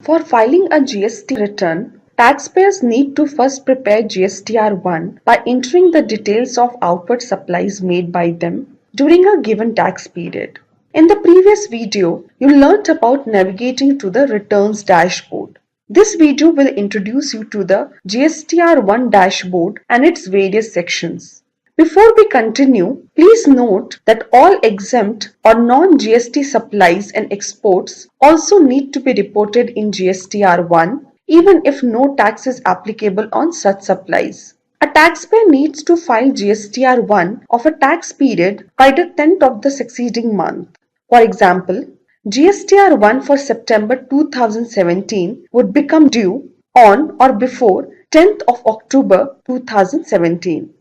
For filing a GST return, taxpayers need to first prepare GSTR1 by entering the details of outward supplies made by them during a given tax period. In the previous video, you learnt about navigating to the returns dashboard. This video will introduce you to the GSTR1 dashboard and its various sections. Before we continue, please note that all exempt or non-GST supplies and exports also need to be reported in GSTR1 even if no tax is applicable on such supplies. A taxpayer needs to file GSTR1 of a tax period by the 10th of the succeeding month. For example, GSTR1 for September 2017 would become due on or before 10th of October 2017.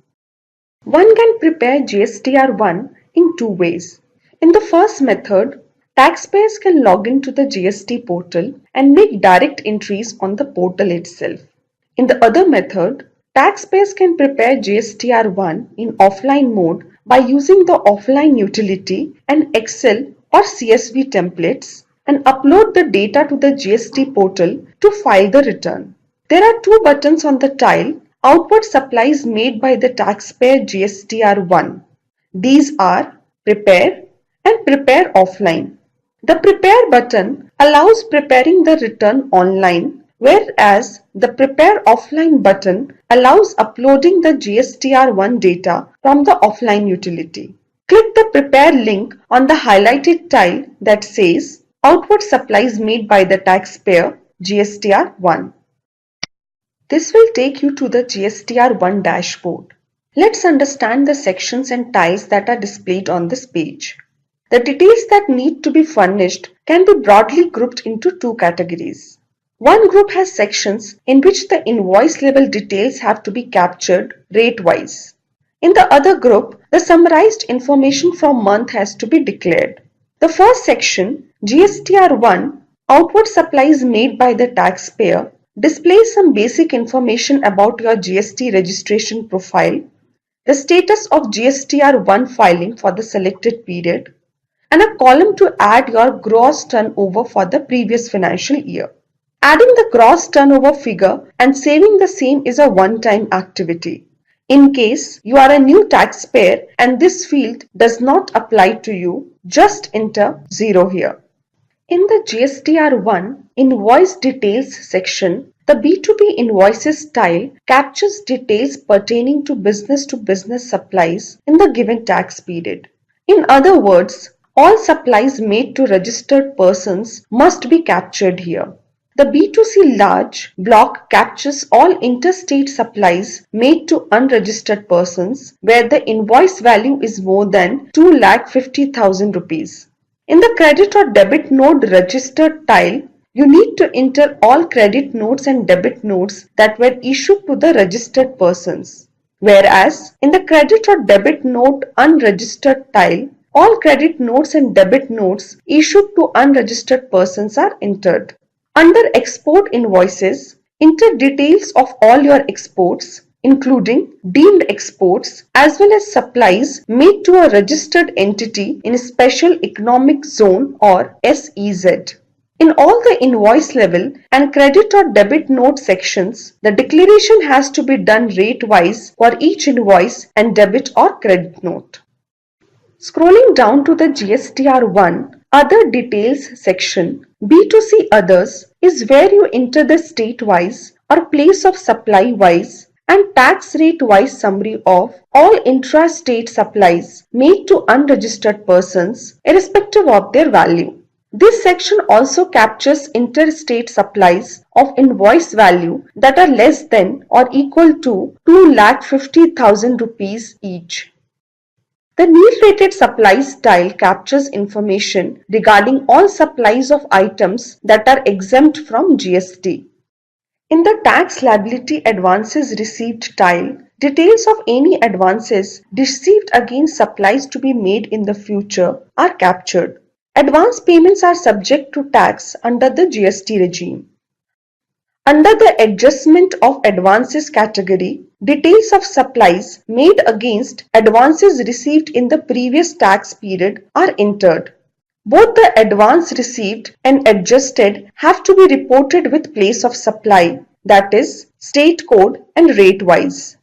One can prepare GSTR1 in two ways. In the first method, taxpayers can log into the GST portal and make direct entries on the portal itself. In the other method, taxpayers can prepare GSTR1 in offline mode by using the offline utility and Excel or CSV templates and upload the data to the GST portal to file the return. There are two buttons on the tile Outward supplies made by the taxpayer GSTR1. These are Prepare and Prepare Offline. The Prepare button allows preparing the return online, whereas the Prepare Offline button allows uploading the GSTR1 data from the offline utility. Click the Prepare link on the highlighted tile that says Outward supplies made by the taxpayer GSTR1. This will take you to the GSTR1 dashboard. Let's understand the sections and tiles that are displayed on this page. The details that need to be furnished can be broadly grouped into two categories. One group has sections in which the invoice level details have to be captured rate-wise. In the other group, the summarized information from month has to be declared. The first section, GSTR1, Outward supplies made by the taxpayer, displays some basic information about your GST registration profile, the status of GSTR1 filing for the selected period, and a column to add your gross turnover for the previous financial year. Adding the gross turnover figure and saving the same is a one-time activity. In case you are a new taxpayer and this field does not apply to you, just enter 0 here. In the GSTR1 Invoice Details section, the B2B Invoices tile captures details pertaining to business supplies in the given tax period. In other words, all supplies made to registered persons must be captured here. The B2C large block captures all interstate supplies made to unregistered persons where the invoice value is more than 2,50,000 rupees. In the credit or debit note registered tile, you need to enter all credit notes and debit notes that were issued to the registered persons. Whereas, in the credit or debit note unregistered tile, all credit notes and debit notes issued to unregistered persons are entered. Under Export Invoices, enter details of all your exports, including deemed exports as well as supplies made to a registered entity in a Special Economic Zone or SEZ. In all the invoice level and credit or debit note sections, the declaration has to be done rate-wise for each invoice and debit or credit note. Scrolling down to the GSTR1 Other Details section, B2C Others is where you enter the state-wise or place of supply-wise and tax rate-wise summary of all intra-state supplies made to unregistered persons irrespective of their value. This section also captures interstate supplies of invoice value that are less than or equal to 2,50,000 rupees each. The Need-Rated Supplies tile captures information regarding all supplies of items that are exempt from GST. In the Tax Liability Advances Received tile, details of any advances received against supplies to be made in the future are captured. Advance payments are subject to tax under the GST regime. Under the Adjustment of Advances category, details of supplies made against advances received in the previous tax period are entered. Both the advance received and adjusted have to be reported with place of supply, that is, state code and rate wise.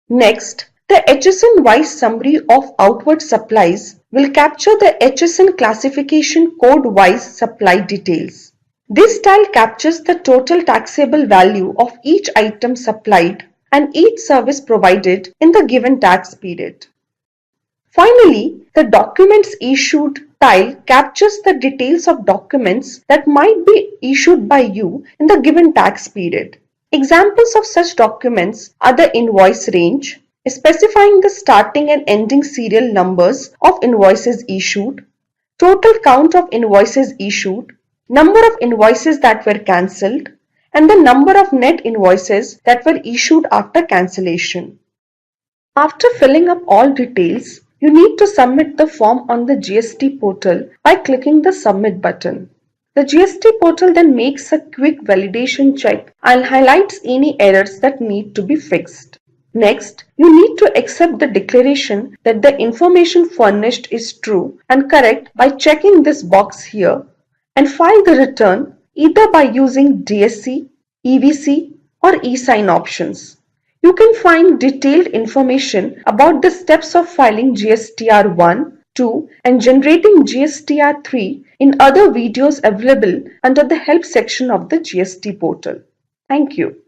Next, the HSN-wise summary of outward supplies will capture the HSN classification code-wise supply details. This style captures the total taxable value of each item supplied and each service provided in the given tax period. Finally, the Documents Issued tile captures the details of documents that might be issued by you in the given tax period. Examples of such documents are the invoice range, specifying the starting and ending serial numbers of invoices issued, total count of invoices issued, number of invoices that were cancelled, and the number of net invoices that were issued after cancellation. After filling up all details, you need to submit the form on the GST portal by clicking the Submit button. The GST portal then makes a quick validation check and highlights any errors that need to be fixed. Next, you need to accept the declaration that the information furnished is true and correct by checking this box here and file the return either by using DSC, EVC or e-sign options. You can find detailed information about the steps of filing GSTR1, 2 and generating GSTR3 in other videos available under the help section of the GST portal. Thank you.